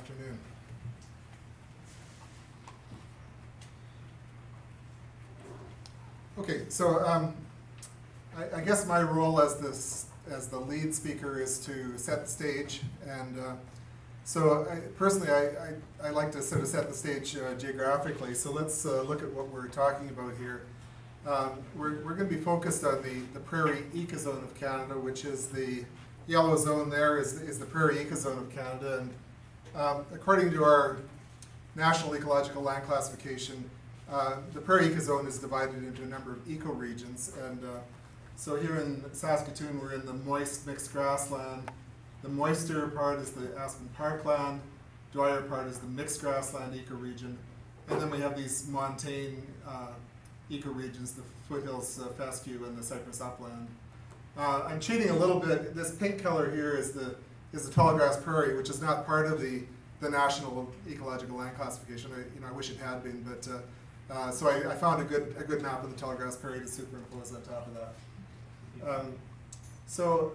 afternoon. Okay, so I guess my role as the lead speaker is to set the stage, and so personally I like to sort of set the stage geographically. So let's look at what we're talking about here. We're going to be focused on the prairie ecozone of Canada, which is the yellow zone there is the prairie ecozone of Canada, and according to our National Ecological Land Classification, the prairie ecozone is divided into a number of ecoregions, and so here in Saskatoon we're in the moist mixed grassland. The moister part is the aspen parkland, drier part is the mixed grassland ecoregion, and then we have these montane ecoregions, the foothills fescue and the cypress upland. I'm cheating a little bit. This pink color here is the tall grass prairie, which is not part of the National Ecological Land Classification. I wish it had been, but so I found a good map of the tall grass prairie to superimpose on top of that. So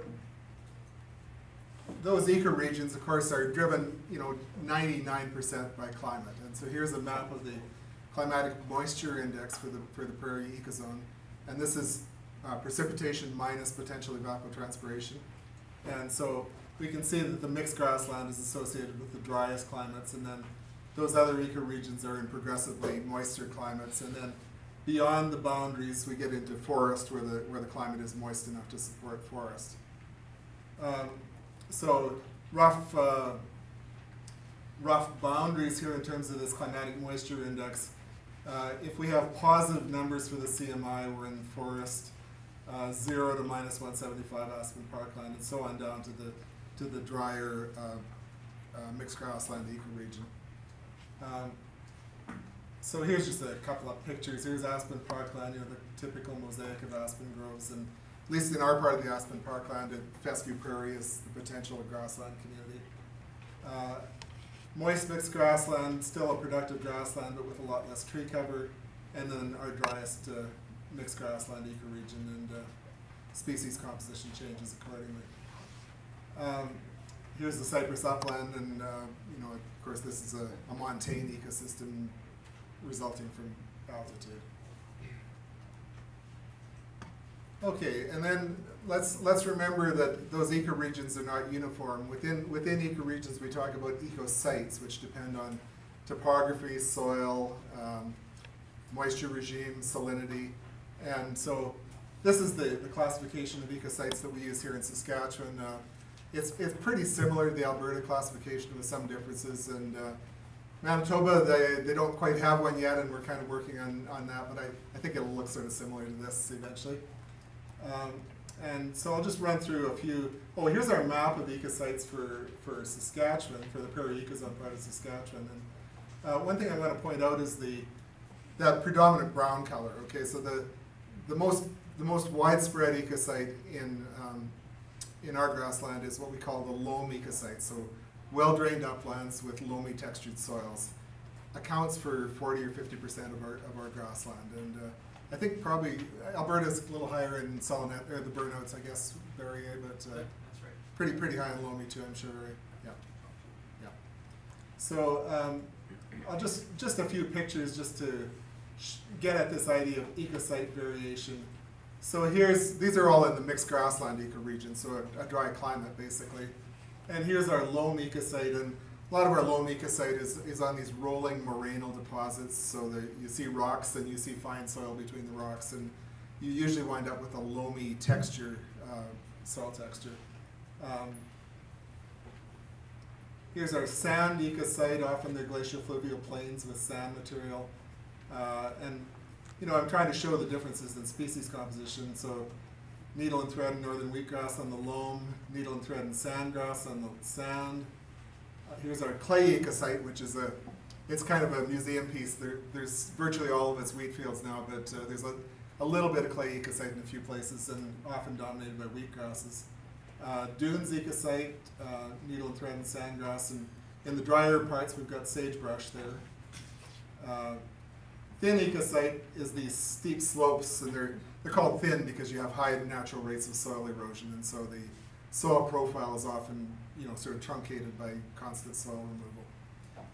those ecoregions, of course, are driven 99% by climate, and so here's a map of the climatic moisture index for the prairie ecozone, and this is precipitation minus potential evapotranspiration. And so we can see that the mixed grassland is associated with the driest climates, and then those other ecoregions are in progressively moister climates, and then beyond the boundaries we get into forest where the climate is moist enough to support forest. So rough boundaries here in terms of this climatic moisture index. If we have positive numbers for the CMI, we're in the forest, 0 to minus 175 aspen parkland, and so on down to the drier mixed grassland ecoregion. So here's just a couple of pictures. Here's aspen parkland, the typical mosaic of aspen groves, and at least in our part of the aspen parkland, fescue prairie is the potential grassland community. Moist mixed grassland, still a productive grassland, but with a lot less tree cover, and then our driest mixed grassland ecoregion, and species composition changes accordingly. Here's the cypress upland, and of course this is a montane ecosystem resulting from altitude. Okay, and then let's remember that those ecoregions are not uniform. Within ecoregions we talk about ecosites, which depend on topography, soil, moisture regime, salinity, and so this is the classification of ecosites that we use here in Saskatchewan. It's pretty similar to the Alberta classification with some differences, and Manitoba, they don't quite have one yet, and we're kind of working on that, but I think it'll look sort of similar to this eventually. And so I'll just run through a few. Oh, here's our map of ecosites for Saskatchewan, for the prairie ecozone part of Saskatchewan. And one thing I want to point out is that predominant brown color. Okay, so the most widespread ecosite in our grassland is what we call the loam ecosite. So well-drained uplands with loamy textured soils accounts for 40 or 50% of our grassland, and I think probably Alberta's a little higher in salinity, or the burnouts, I guess, vary, but that's right. pretty high in loamy too, I'm sure. Right? Yeah. So I'll just a few pictures just to get at this idea of ecosite variation. So these are all in the mixed grassland ecoregion, so a dry climate basically. And here's our loam ecosite, and a lot of our loam ecosite is on these rolling morainal deposits, so that you see rocks and you see fine soil between the rocks, and you usually wind up with a loamy texture, soil texture. Here's our sand ecosite. Often they're glacial fluvial plains with sand material, and I'm trying to show the differences in species composition. So needle and thread and northern wheatgrass on the loam, needle and thread and sandgrass on the sand. Here's our clay ecosite, which is it's kind of a museum piece. There's virtually all of it's wheat fields now, but there's a little bit of clay ecosite in a few places, and often dominated by wheatgrasses. Dunes ecosite, needle and thread and sandgrass, and in the drier parts we've got sagebrush there. Thin ecosite is these steep slopes, and they're called thin because you have high natural rates of soil erosion, and so the soil profile is often sort of truncated by constant soil removal.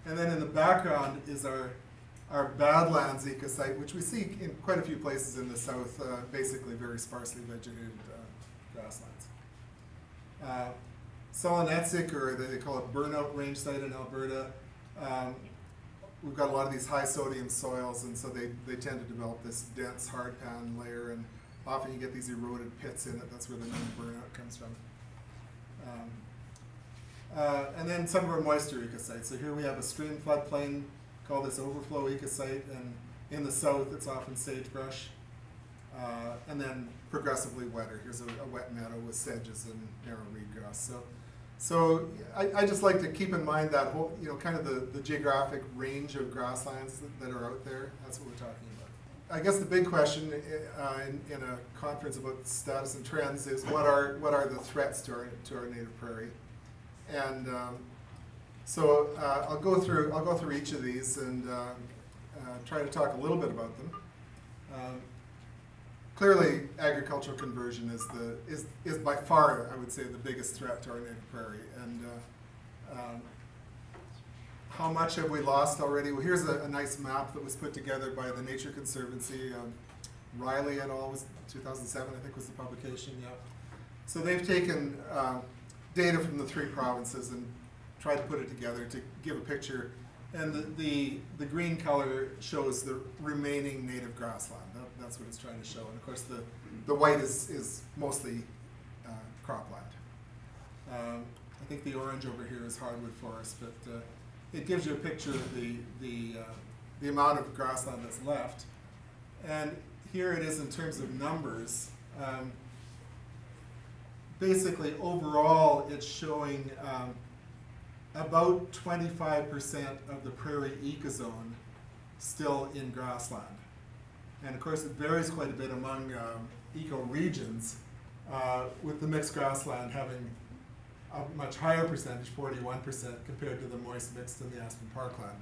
And then in the background is our Badlands ecosite, which we see in quite a few places in the south, basically very sparsely vegetated grasslands. Solonetsik, or they call it burnout range site in Alberta, we've got a lot of these high sodium soils, and so they tend to develop this dense hard pan layer, and often you get these eroded pits in it. That's where the name burnout comes from. And then some of our moisture ecosites. So here we have a stream floodplain, call this overflow ecosite, and in the south it's often sagebrush. And then progressively wetter. Here's a wet meadow with sedges and narrow reedgrass. So I just like to keep in mind that whole, kind of the geographic range of grasslands that are out there. That's what we're talking about. I guess the big question in a conference about status and trends is what are the threats to our native prairie, and so I'll go through each of these and try to talk a little bit about them. Clearly, agricultural conversion is by far, I would say, the biggest threat to our native prairie. And how much have we lost already? Well, here's a nice map that was put together by the Nature Conservancy. Riley et al. Was 2007, I think, was the publication. Yeah. So they've taken data from the 3 provinces and tried to put it together to give a picture. And the green color shows the remaining native grassland. That's what it's trying to show. And of course, the white is mostly cropland. I think the orange over here is hardwood forest, but it gives you a picture of the amount of grassland that's left. And here it is in terms of numbers. Basically, overall, it's showing about 25% of the prairie ecozone still in grassland. And of course it varies quite a bit among ecoregions, with the mixed grassland having a much higher percentage, 41%, compared to the moist mixed and the aspen parkland.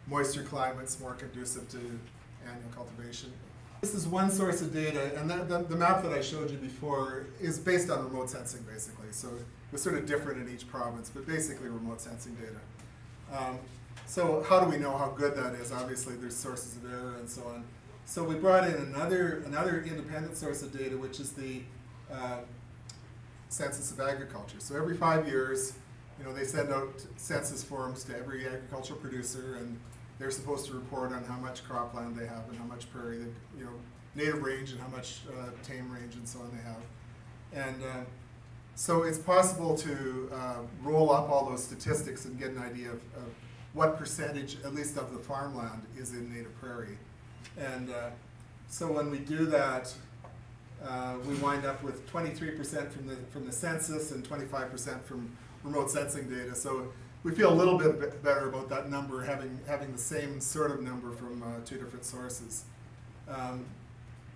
Moisture climate's more conducive to annual cultivation. This is one source of data, and the map that I showed you before is based on remote sensing, basically. So it was sort of different in each province, but basically remote sensing data. So how do we know how good that is? Obviously, there's sources of error and so on. So we brought in another independent source of data, which is the Census of Agriculture. So every 5 years, they send out census forms to every agricultural producer, and they're supposed to report on how much cropland they have and how much prairie, native range and how much tame range and so on they have. And so it's possible to roll up all those statistics and get an idea of what percentage, at least of the farmland, is in native prairie. And so when we do that, we wind up with 23% from the census and 25% from remote sensing data. So we feel a little bit better about that number, having the same sort of number from 2 different sources.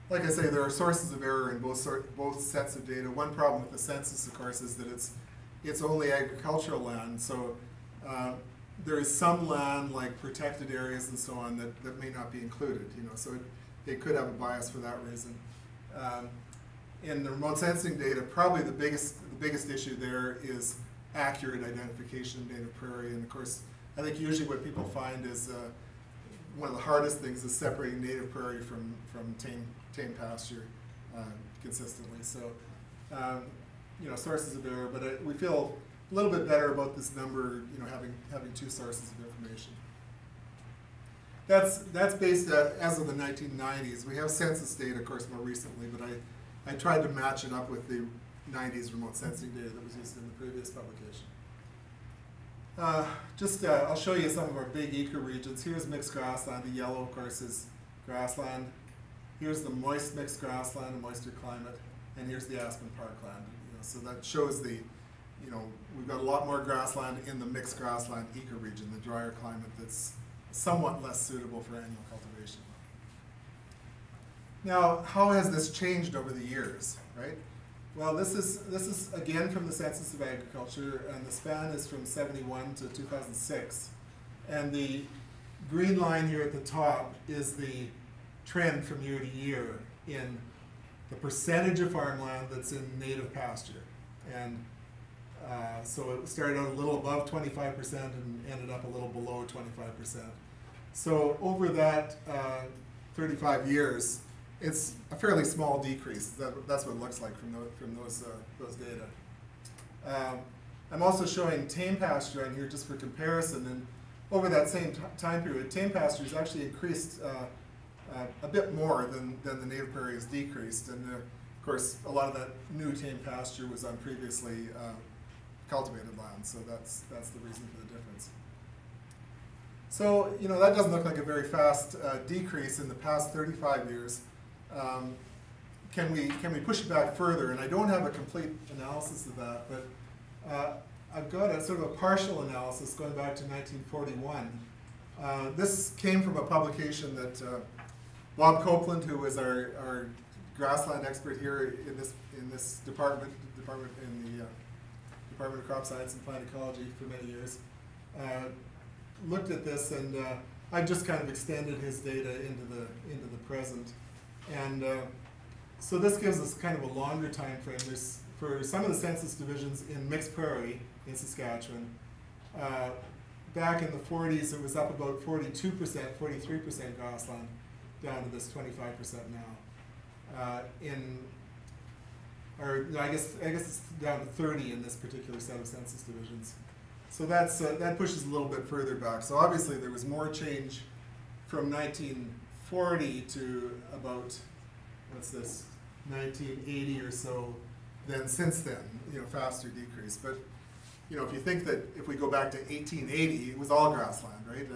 Like I say, there are sources of error in both sets of data. One problem with the census, of course, is that it's only agricultural land. So there is some land, like protected areas and so on, that may not be included. So it could have a bias for that reason. In the remote sensing data, probably the biggest issue there is accurate identification of native prairie. And of course, I think usually what people find is one of the hardest things is separating native prairie from tame pasture consistently. So, sources of error, but we feel a little bit better about this number, having 2 sources of information. That's based as of the 1990s. We have census data, of course, more recently, but I tried to match it up with the 90s remote sensing data that was used in the previous publication. I'll show you some of our big ecoregions. Here's mixed grassland. The yellow, of course, is grassland. Here's the moist mixed grassland, a moisture climate, and here's the aspen parkland. So that shows we've got a lot more grassland in the mixed grassland ecoregion, the drier climate that's somewhat less suitable for annual cultivation. Now, how has this changed over the years, right? Well, this is again from the Census of Agriculture, and the span is from 71 to 2006. And the green line here at the top is the trend from year to year in the percentage of farmland that's in native pasture. And So it started out a little above 25% and ended up a little below 25%. So over that 35 years, it's a fairly small decrease. That's what it looks like from those data. I'm also showing tame pasture on here just for comparison. And over that same time period, tame pasture has actually increased a bit more than the native prairie has decreased. And of course, a lot of that new tame pasture was on previously cultivated land. So that's the reason for the difference. So, you know, that doesn't look like a very fast decrease in the past 35 years. Can we push it back further? And I don't have a complete analysis of that, but I've got a sort of a partial analysis going back to 1941. This came from a publication that Bob Copeland, who was our grassland expert here in this department in the Department of Crop Science and Plant Ecology for many years, looked at this, and I've just kind of extended his data into the present. And so this gives us kind of a longer time frame. There's, for some of the census divisions in mixed prairie in Saskatchewan, back in the 40s it was up about 42%, 43% grassland, down to this 25% now. I guess it's down to 30 in this particular set of census divisions. So that pushes a little bit further back. So obviously there was more change from 1940 to about, what's this, 1980 or so, than since then, you know, faster decrease. But, you know, if you think that if we go back to 1880, it was all grassland, right?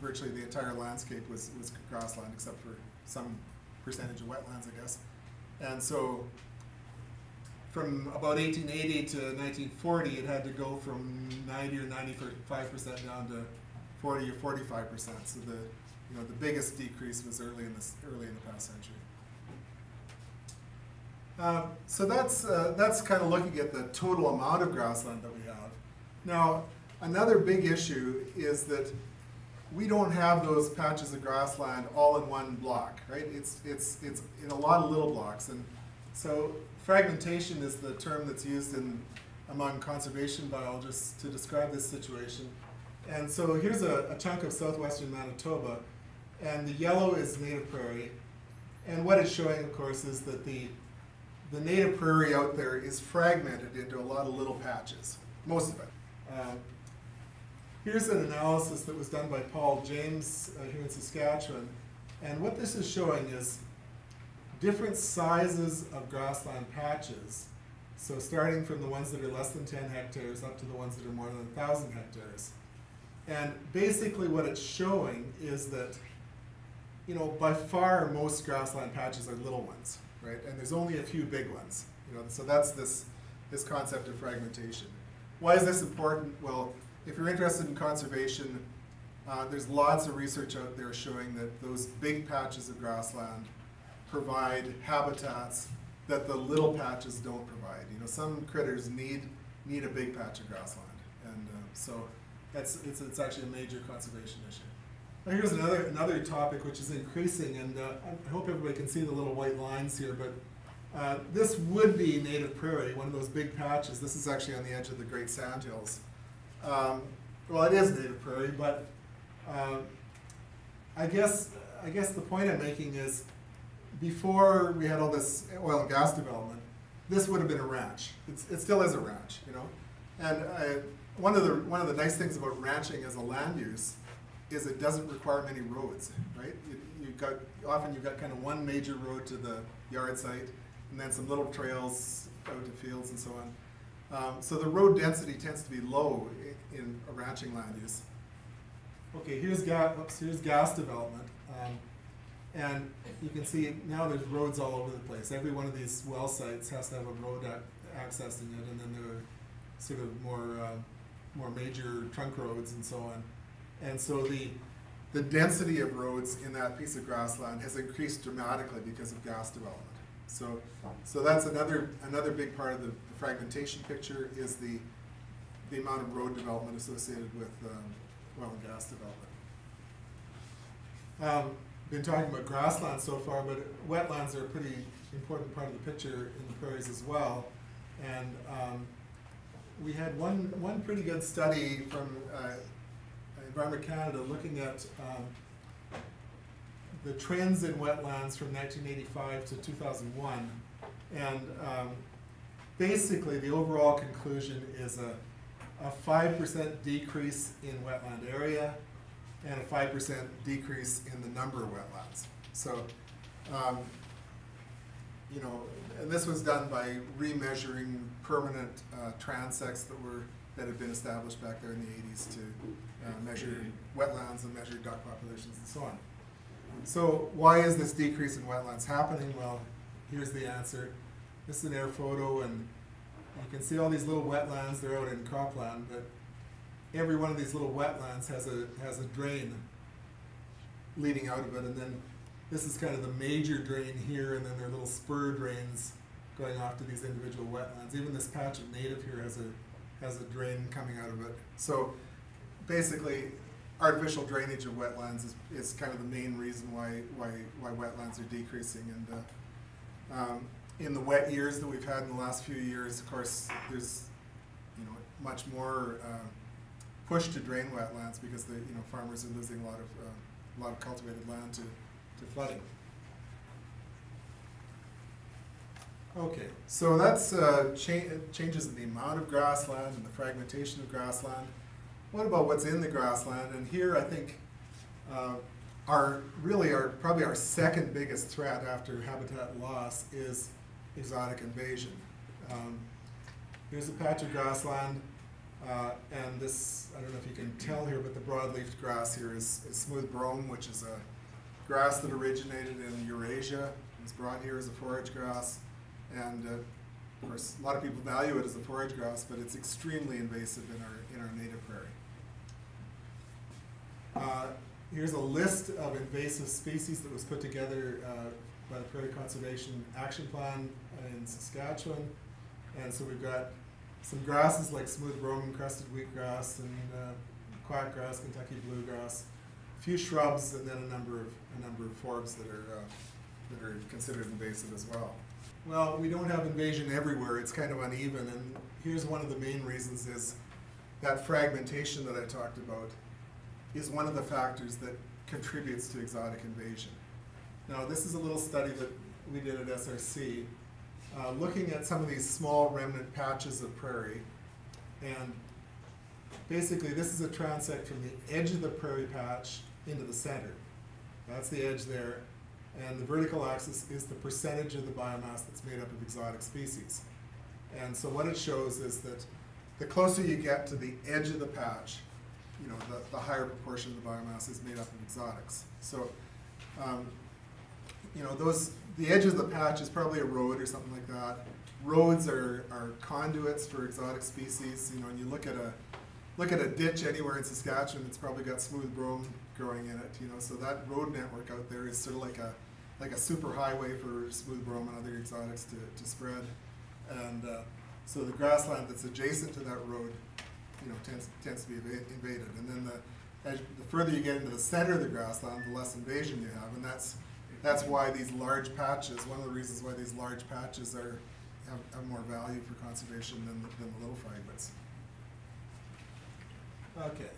Virtually the entire landscape was grassland, except for some percentage of wetlands, I guess. And so from about 1880 to 1940, it had to go from 90 or 95% down to 40 or 45%. So the biggest decrease was early in the past century. So that's kind of looking at the total amount of grassland that we have. Now, another big issue is that we don't have those patches of grassland all in one block, right? It's in a lot of little blocks, and so fragmentation is the term that's used among conservation biologists to describe this situation. And so here's a chunk of southwestern Manitoba, and the yellow is native prairie, and what it's showing, of course, is that the native prairie out there is fragmented into a lot of little patches, most of it. Here's an analysis that was done by Paul James here in Saskatchewan, and what this is showing is different sizes of grassland patches. So starting from the ones that are less than 10 hectares up to the ones that are more than 1,000 hectares. And basically what it's showing is that, you know, by far most grassland patches are little ones, right? And there's only a few big ones, you know, so that's this concept of fragmentation. Why is this important? Well, if you're interested in conservation, there's lots of research out there showing that those big patches of grassland provide habitats that the little patches don't provide. You know, some critters need a big patch of grassland, and so it's actually a major conservation issue. Now here's another topic which is increasing, and I hope everybody can see the little white lines here, but this would be native prairie, one of those big patches. This is actually on the edge of the Great Sandhills. Well, it is native prairie, but I guess the point I'm making is, before we had all this oil and gas development, this would have been a ranch. It still is a ranch, you know. And one of the nice things about ranching as a land use is it doesn't require many roads, right? Often you've got kind of one major road to the yard site, and then some little trails out to fields and so on. So the road density tends to be low in a ranching land use. Okay, here's gas development. And you can see now there's roads all over the place. Every one of these well sites has to have a road accessing it, and then there are sort of more major trunk roads and so on. And so the density of roads in that piece of grassland has increased dramatically because of gas development. So that's another big part of the fragmentation picture, is the amount of road development associated with oil and gas development. Been talking about grasslands so far, but wetlands are a pretty important part of the picture in the prairies as well. And we had one pretty good study from Environment Canada looking at the trends in wetlands from 1985 to 2001, and basically the overall conclusion is a 5% decrease in wetland area and a 5% decrease in the number of wetlands. So, you know, and this was done by remeasuring permanent transects that had been established back there in the 80s to measure wetlands and measure duck populations and so on. So why is this decrease in wetlands happening? Well, here's the answer. This is an air photo, and you can see all these little wetlands. They're out in cropland, but every one of these little wetlands has a drain leading out of it, and then this is kind of the major drain here, and then there are little spur drains going off to these individual wetlands. Even this patch of native here has a drain coming out of it. So basically, artificial drainage of wetlands is kind of the main reason why wetlands are decreasing. And in the wet years that we've had in the last few years, of course, there's much more push to drain wetlands because farmers are losing a lot of cultivated land to flooding. Okay, so that's changes in the amount of grassland and the fragmentation of grassland. What about what's in the grassland? And here I think probably our second biggest threat after habitat loss is exotic invasion. Here's a patch of grassland, and this, I don't know if you can tell here, but the broadleaf grass here is smooth brome, which is a grass that originated in Eurasia. It's brought here as a forage grass, and of course a lot of people value it as a forage grass, but it's extremely invasive in our native prairie. Here's a list of invasive species that was put together by the Prairie Conservation Action Plan in Saskatchewan. And so we've got some grasses like smooth brome and crested wheatgrass and quackgrass, Kentucky bluegrass, a few shrubs, and then a number of forbs that are considered invasive as well. Well, we don't have invasion everywhere. It's kind of uneven, and here's one of the main reasons is that fragmentation that I talked about is one of the factors that contributes to exotic invasion. Now, this is a little study that we did at SRC, looking at some of these small remnant patches of prairie, and basically this is a transect from the edge of the prairie patch into the center. That's the edge there, and the vertical axis is the percentage of the biomass that's made up of exotic species. And so what it shows is that the closer you get to the edge of the patch, the higher proportion of the biomass is made up of exotics. So, the edge of the patch is probably a road or something like that. Roads are conduits for exotic species. When you look at a ditch anywhere in Saskatchewan, it's probably got smooth brome growing in it. So that road network out there is sort of like a super highway for smooth brome and other exotics to spread. And so the grassland that's adjacent to that road tends to be invaded. And then the further you get into the center of the grassland, the less invasion you have. And that's why these large patches, one of the reasons why these large patches have more value for conservation than the little fragments. Okay.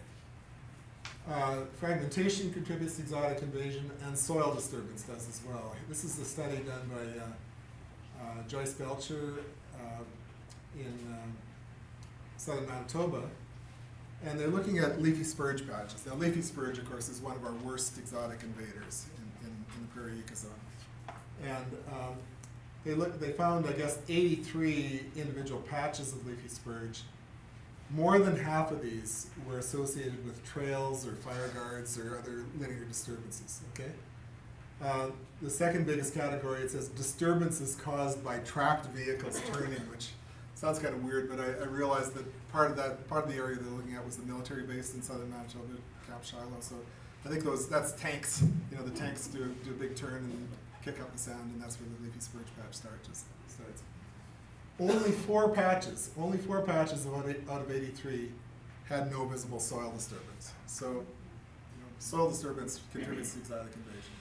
Fragmentation contributes to exotic invasion, and soil disturbance does as well. This is a study done by Joyce Belcher in southern Manitoba, and they're looking at leafy spurge patches. Now, leafy spurge, of course, is one of our worst exotic invaders in the prairie ecozone. And they found, I guess, 83 individual patches of leafy spurge. More than half of these were associated with trails or fire guards or other linear disturbances. Okay. The second biggest category, it says disturbances caused by tracked vehicles turning, which sounds kind of weird, but I realized that part of the area they're looking at was the military base in southern Manitoba, Camp Shiloh. So I think that's tanks. The tanks do a big turn and kick up the sand, and that's where the leafy spurge patch starts. Only four patches out of 83 had no visible soil disturbance. So soil disturbance contributes to exotic invasion.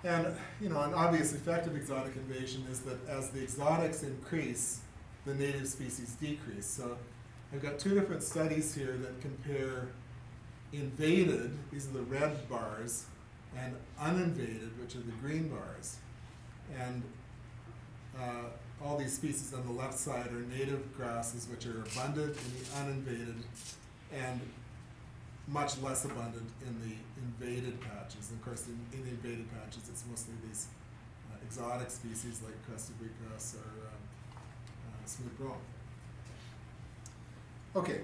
And an obvious effect of exotic invasion is that as the exotics increase, the native species decrease. So I've got two different studies here that compare invaded, these are the red bars, and uninvaded, which are the green bars. And all these species on the left side are native grasses, which are abundant in the uninvaded and much less abundant in the invaded patches. And of course, in the invaded patches, it's mostly these exotic species like crested wheatgrass or smooth brome. Okay,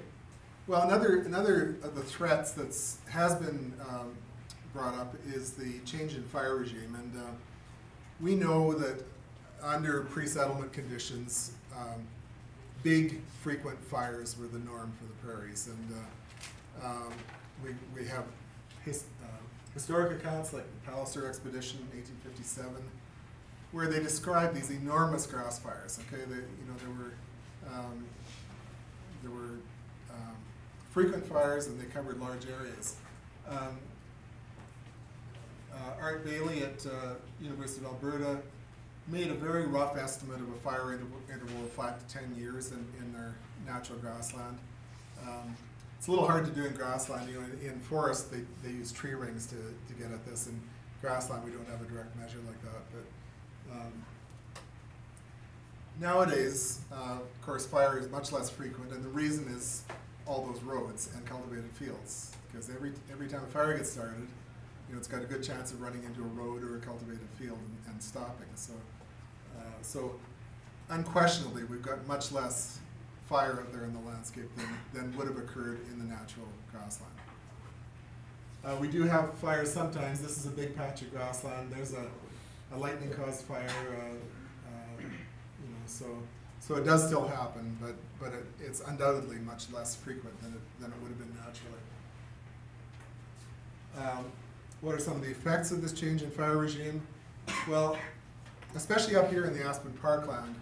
well, another of the threats that has been brought up is the change in fire regime, and we know that under pre-settlement conditions, big, frequent fires were the norm for the prairies, and we have historic accounts like the Palliser expedition in 1857, where they describe these enormous grass fires. Okay, there were frequent fires, and they covered large areas. Art Bailey at University of Alberta made a very rough estimate of a fire interval of 5 to 10 years in their natural grassland. It's a little hard to do in grassland. You know, in forest, they use tree rings to get at this. In grassland, we don't have a direct measure like that. But nowadays, of course, fire is much less frequent, and the reason is all those roads and cultivated fields. Because every time a fire gets started, you know, it's got a good chance of running into a road or a cultivated field and stopping. So unquestionably, we've got much less fire out there in the landscape than would have occurred in the natural grassland. We do have fires sometimes. This is a big patch of grassland. There's a lightning-caused fire, you know, so it does still happen, but it's undoubtedly much less frequent than it would have been naturally. What are some of the effects of this change in fire regime? Well, especially up here in the aspen parkland,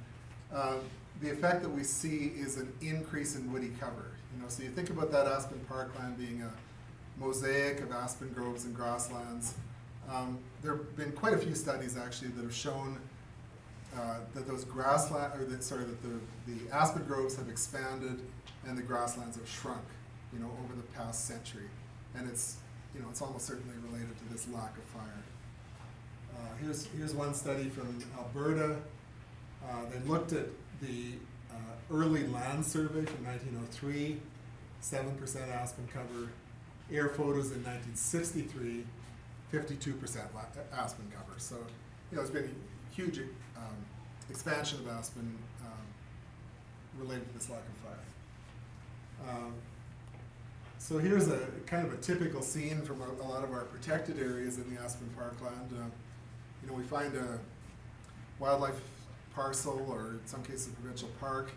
the effect that we see is an increase in woody cover. You know, so you think about that aspen parkland being a mosaic of aspen groves and grasslands. There have been quite a few studies actually that have shown that those grassland, or that the aspen groves have expanded and the grasslands have shrunk, you know, over the past century, and it's almost certainly related to this lack of fire. Here's one study from Alberta. They looked at the early land survey from 1903, 7% aspen cover, air photos in 1963, 52% aspen cover. So, you know, there's been a huge expansion of aspen related to this lack of fire. So here's a kind of a typical scene from a lot of our protected areas in the aspen parkland. You know, we find a wildlife parcel, or in some cases a provincial park.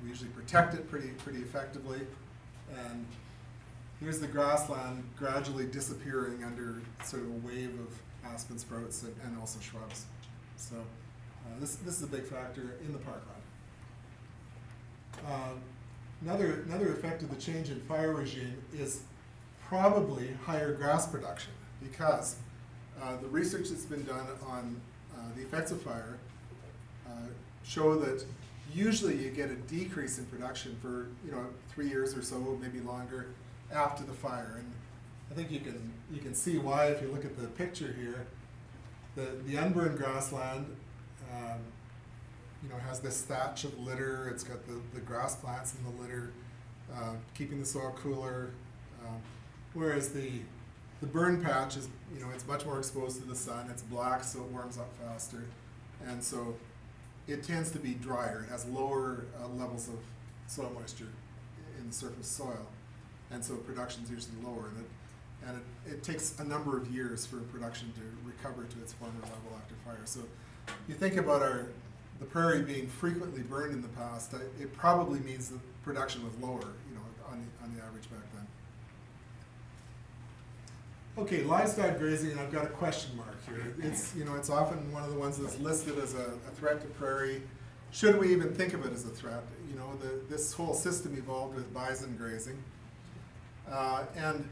We usually protect it pretty effectively. And here's the grassland gradually disappearing under sort of a wave of aspen sprouts and also shrubs. So this is a big factor in the parkland. Another effect of the change in fire regime is probably higher grass production, because the research that's been done on the effects of fire show that usually you get a decrease in production for 3 years or so, maybe longer, after the fire. And I think you can see why if you look at the picture here. The unburned grassland has this thatch of litter. It's got the grass plants in the litter, keeping the soil cooler. Whereas the burn patch is, it's much more exposed to the sun. It's black, so it warms up faster, and so it tends to be drier. It has lower levels of soil moisture in the surface soil, and so production is usually lower. And it takes a number of years for production to recover to its former level after fire. So you think about the prairie being frequently burned in the past, it probably means that production was lower, on the average back then. Okay, livestock grazing, and I've got a question mark here. It's often one of the ones that's listed as a threat to prairie. Should we even think of it as a threat? This whole system evolved with bison grazing. And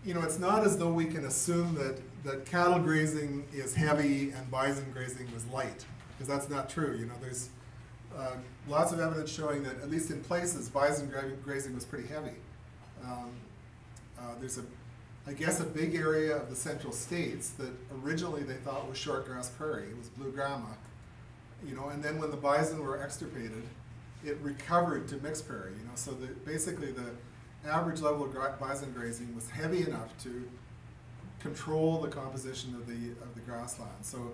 it's not as though we can assume that cattle grazing is heavy and bison grazing was light, because that's not true. There's lots of evidence showing that, at least in places, bison grazing was pretty heavy. There's I guess a big area of the central states that originally they thought was shortgrass prairie. It was blue grama, and then when the bison were extirpated, it recovered to mixed prairie, so basically the average level of bison grazing was heavy enough to control the composition of the grassland. So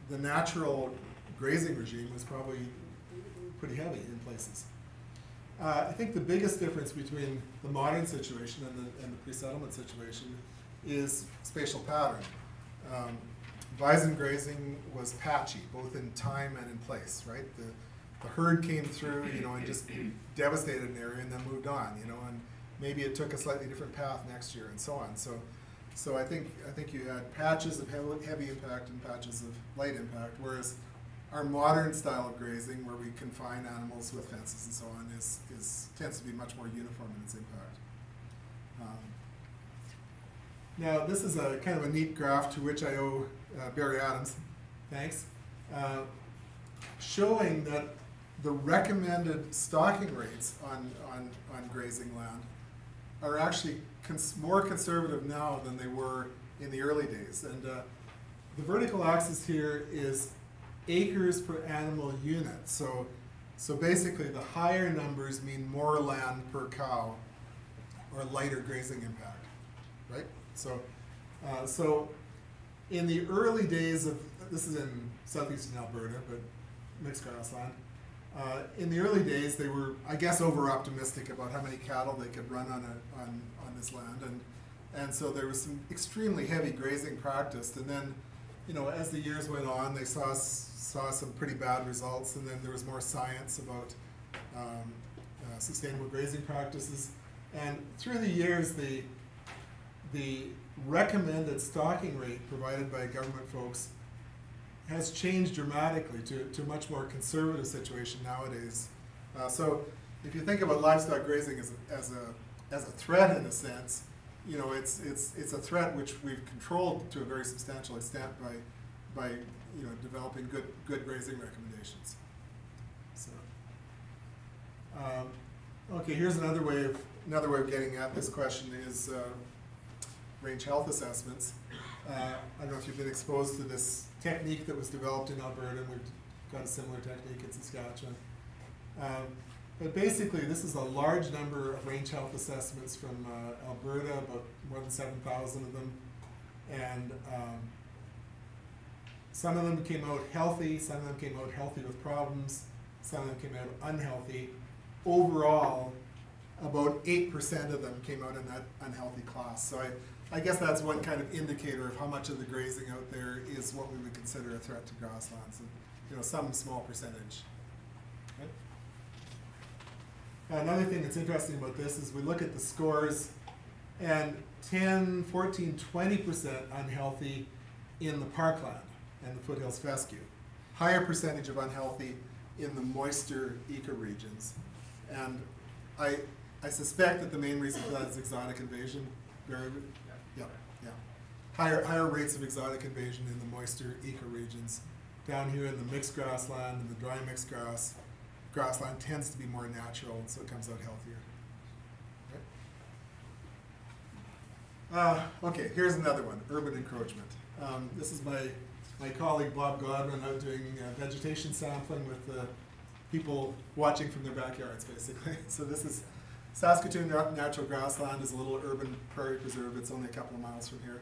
the natural grazing regime was probably pretty heavy in places. I think the biggest difference between the modern situation and the pre-settlement situation is spatial pattern. Bison grazing was patchy, both in time and in place, right? The herd came through, and just devastated an area and then moved on, and maybe it took a slightly different path next year and so on. So I think you had patches of heavy impact and patches of light impact, whereas our modern style of grazing, where we confine animals with fences and so on, tends to be much more uniform in its impact. Now, this is a kind of a neat graph to which I owe Barry Adams, thanks, showing that the recommended stocking rates on grazing land are actually more conservative now than they were in the early days. And the vertical axis here is acres per animal unit. So basically the higher numbers mean more land per cow or lighter grazing impact, right? So in the early days of, this is in southeastern Alberta, but mixed grassland, in the early days they were, I guess, over-optimistic about how many cattle they could run on this land, and so there was some extremely heavy grazing practiced, and then as the years went on, they saw some pretty bad results, and then there was more science about sustainable grazing practices. And through the years, the recommended stocking rate provided by government folks has changed dramatically to a much more conservative situation nowadays. So if you think about livestock grazing as a threat in a sense, it's a threat which we've controlled to a very substantial extent by developing good grazing recommendations. So, okay, here's another way of getting at this question is range health assessments. I don't know if you've been exposed to this technique that was developed in Alberta, and we've got a similar technique in Saskatchewan. But basically, this is a large number of range health assessments from Alberta, about more than 7,000 of them. And some of them came out healthy, some of them came out healthy with problems, some of them came out unhealthy. Overall, about 8% of them came out in that unhealthy class. So I guess that's one kind of indicator of how much of the grazing out there is what we would consider a threat to grasslands, and some small percentage. Another thing that's interesting about this is we look at the scores, and 10, 14, 20% unhealthy in the parkland and the foothills fescue. Higher percentage of unhealthy in the moister ecoregions. And I suspect that the main reason for that is exotic invasion. Yeah. Higher rates of exotic invasion in the moister ecoregions. Down here in the mixed grassland and the dry mixed grassland tends to be more natural, and so it comes out healthier. Okay, here's another one, urban encroachment. This is my colleague Bob Godwin out doing vegetation sampling with people watching from their backyards, basically. So this is Saskatoon Natural Grassland is a little urban prairie preserve. It's only a couple of miles from here.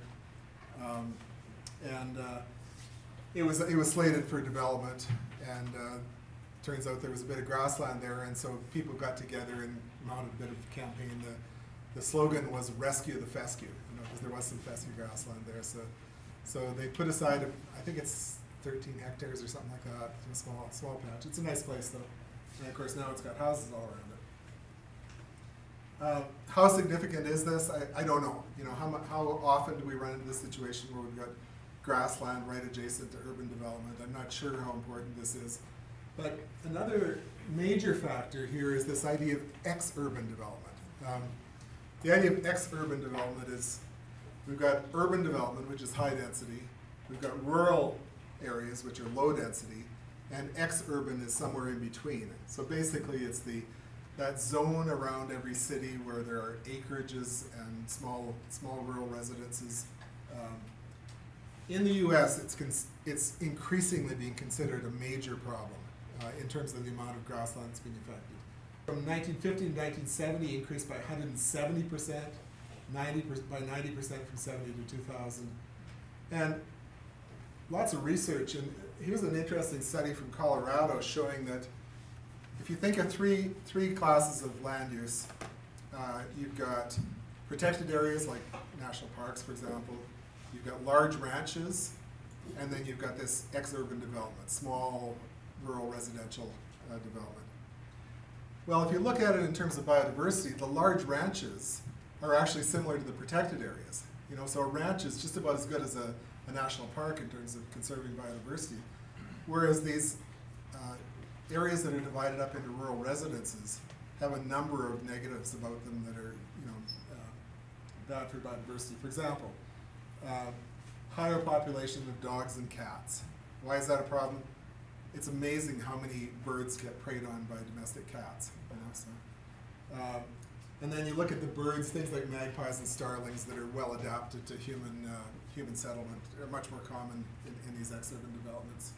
It was slated for development, and turns out there was a bit of grassland there, and so people got together and mounted a bit of a campaign. The slogan was "Rescue the Fescue," because there was some fescue grassland there. So they put aside, I think it's 13 hectares or something like that, a small patch. It's a nice place though, and of course now it's got houses all around it. How significant is this? I don't know. How often do we run into this situation where we've got grassland right adjacent to urban development? I'm not sure how important this is. But another major factor here is this idea of ex-urban development. The idea of ex-urban development is we've got urban development, which is high density. We've got rural areas, which are low density. and ex-urban is somewhere in between. So basically it's that zone around every city where there are acreages and small rural residences. In the U.S., it's increasingly being considered a major problem in terms of the amount of grasslands being affected. From 1950 to 1970, increased by 170%, by 90% from 70 to 2000. And lots of research, and here's an interesting study from Colorado showing that if you think of three classes of land use, you've got protected areas like national parks, for example, you've got large ranches, and then you've got this ex-urban development, small rural residential development. Well, if you look at it in terms of biodiversity, the large ranches are actually similar to the protected areas. You know, so a ranch is just about as good as a national park in terms of conserving biodiversity. Whereas these areas that are divided up into rural residences have a number of negatives about them that are, you know, bad for biodiversity. For example, higher population of dogs and cats. Why is that a problem? It's amazing how many birds get preyed on by domestic cats. You know, so. And then you look at the birds, things like magpies and starlings that are well adapted to human settlement are much more common in these ex-urban developments.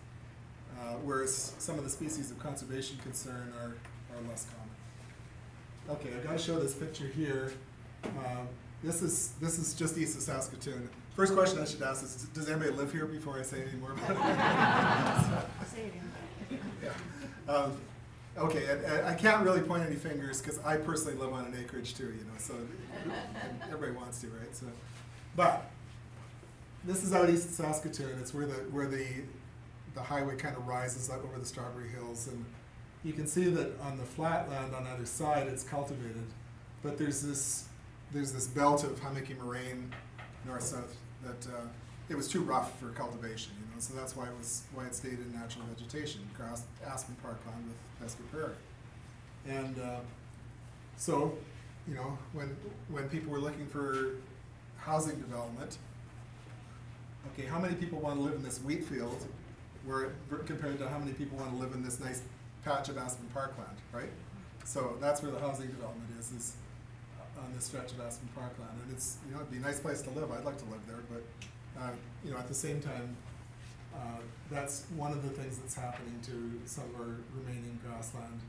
Whereas some of the species of conservation concern are less common. Okay, I've got to show this picture here. This is just east of Saskatoon. First question I should ask is, does anybody live here before I say any more about it? Say it again. Yeah. Okay, and I can't really point any fingers because I personally live on an acreage too, you know, so everybody wants to, right? So, but this is out east of Saskatoon. It's where the highway kind of rises up over the Strawberry Hills, and you can see that on the flat land on either side it's cultivated, but there's this belt of hummocky moraine north-south that it was too rough for cultivation, you know, so that's why it stayed in natural vegetation, aspen parkland with pesky prairie. And so, you know, when people were looking for housing development, okay, how many people want to live in this wheat field compared to how many people want to live in this nice patch of aspen parkland, right? So that's where the housing development is on this stretch of aspen parkland, and it's, you know, it'd be a nice place to live. I'd like to live there, but you know, at the same time, that's one of the things that's happening to some of our remaining grassland.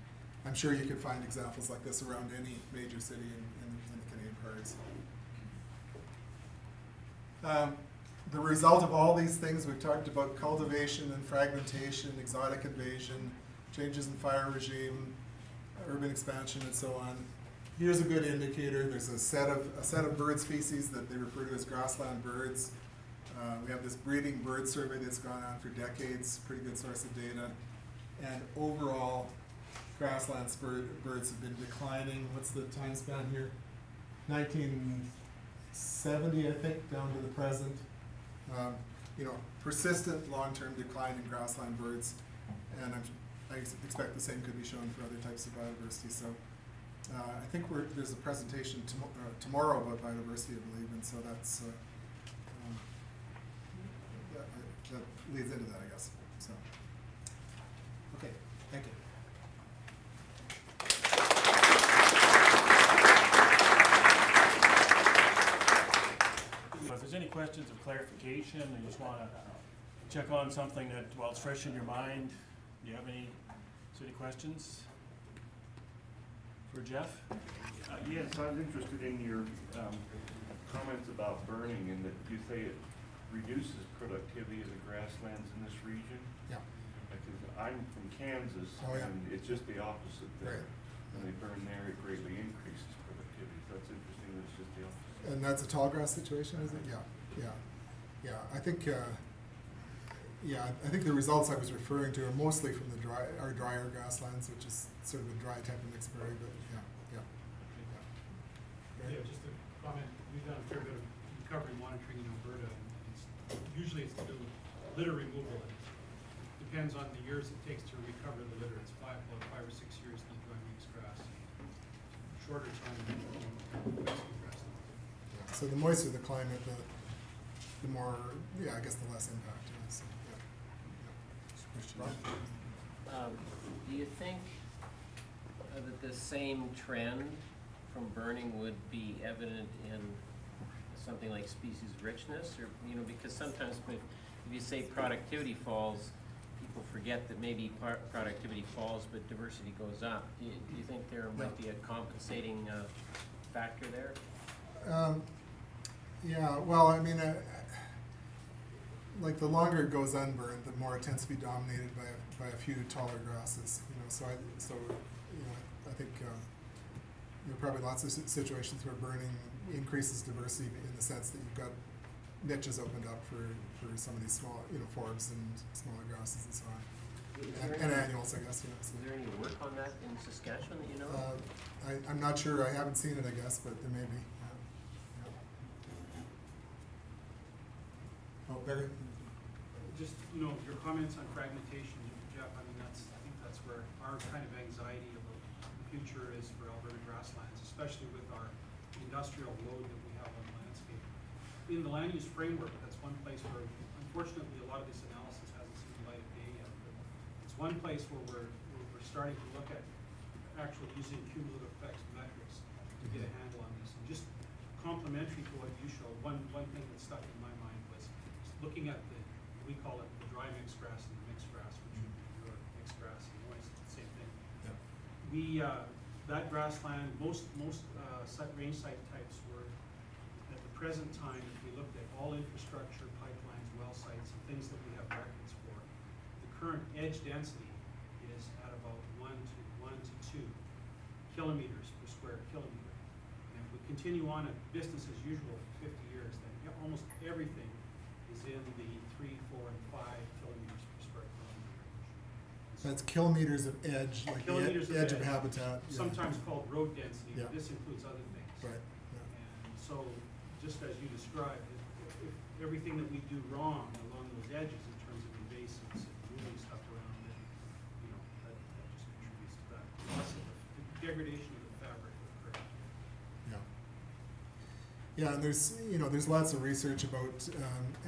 I'm sure you could find examples like this around any major city in the Canadian prairies. The result of all these things, we've talked about cultivation and fragmentation, exotic invasion, changes in fire regime, urban expansion, and so on. Here's a good indicator. There's a set of bird species that they refer to as grassland birds. We have this breeding bird survey that's gone on for decades, pretty good source of data. And overall, grassland birds have been declining. What's the time span here? 1970, I think, down to the present. You know, persistent long-term decline in grassland birds, and I expect the same could be shown for other types of biodiversity. So I think there's a presentation tomorrow about biodiversity, I believe, and so that's that leads into that, I guess. So, okay, thank you. If there's any questions of clarification, or you just want to check on something that, well, it's fresh in your mind, do you have any questions for Jeff? Yes, I was interested in your comments about burning, and that you say it reduces productivity of the grasslands in this region. Yeah. Because I'm from Kansas, yeah. and it's just the opposite there. Right. When they burn there, it greatly increases productivity. So that's interesting that it's just the opposite. And that's a tall grass situation, is it? Yeah, yeah, yeah. I think the results I was referring to are mostly from our drier grasslands, which is sort of a dry type of mixed prairie, but yeah. Yeah, just a comment. We've done a fair bit of recovery monitoring in Alberta. Usually it's to do with litter removal. It depends on the years it takes to recover the litter. It's about 5 or 6 years in the dry mixed grass. Shorter time than the grass. Yeah. So the moister the climate, the more, I guess the less impact. So, yeah. Question. Do you think that the same trend from burning would be evident in something like species richness, or, you know, because sometimes if you say productivity falls, people forget that maybe productivity falls but diversity goes up. Do you think there might be a compensating factor there? Yeah, well, I mean, like the longer it goes unburned, the more it tends to be dominated by a few taller grasses. You know, so you know, I think there are probably lots of situations where burning increases diversity in the sense that you've got niches opened up for some of these small, you know, forbs and smaller grasses and so on, and annuals, I guess. You know, so. Is there any work on that in Saskatchewan that you know of? I'm not sure. I haven't seen it, I guess, but there may be. Oh, Barry? Just, you know, your comments on fragmentation, Jeff, I mean, I think that's where our kind of anxiety about the future is for Alberta grasslands, especially with our industrial load that we have on the landscape. In the land use framework, that's one place where, unfortunately, a lot of this analysis hasn't seen the light of day yet. But it's one place where we're starting to look at actually using cumulative effects metrics to get a handle on this. And just complementary to what you showed, one thing that stuck in my mind was looking at we call it the dry mixed grass and the mixed grass, which would be your mixed grass and noise, same thing. Yep. We, that grassland, most range site types were, at the present time, if we looked at all infrastructure, pipelines, well sites, and things that we have records for, the current edge density is at about 1 to 2 kilometers per square kilometer. And if we continue on at business as usual for 50 years, then almost everything is in the 3, 4, and 5 kilometers per square kilometer range. So That's kilometers of edge, like kilometers the edge of habitat. Yeah. sometimes called road density, Yeah. but this includes other things. Right. Yeah. And so, just as you described, if everything that we do wrong along those edges in terms of invasives and moving stuff around, then, you know, that just contributes to that loss of the degradation of the fabric of the earth. Yeah. Yeah, and there's lots of research about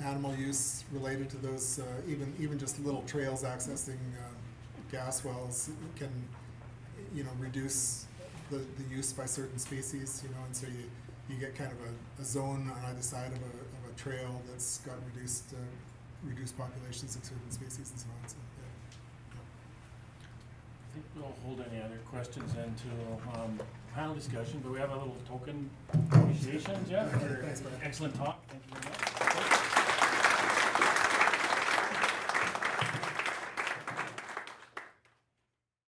animal use related to those, even just little trails accessing gas wells can, reduce the use by certain species, and so you get kind of a zone on either side of a trail that's got reduced populations of certain species and so on. So, yeah. I think we'll hold any other questions into panel discussion, but we have a little token appreciation, Jeff, for Thanks, Brad. excellent talk.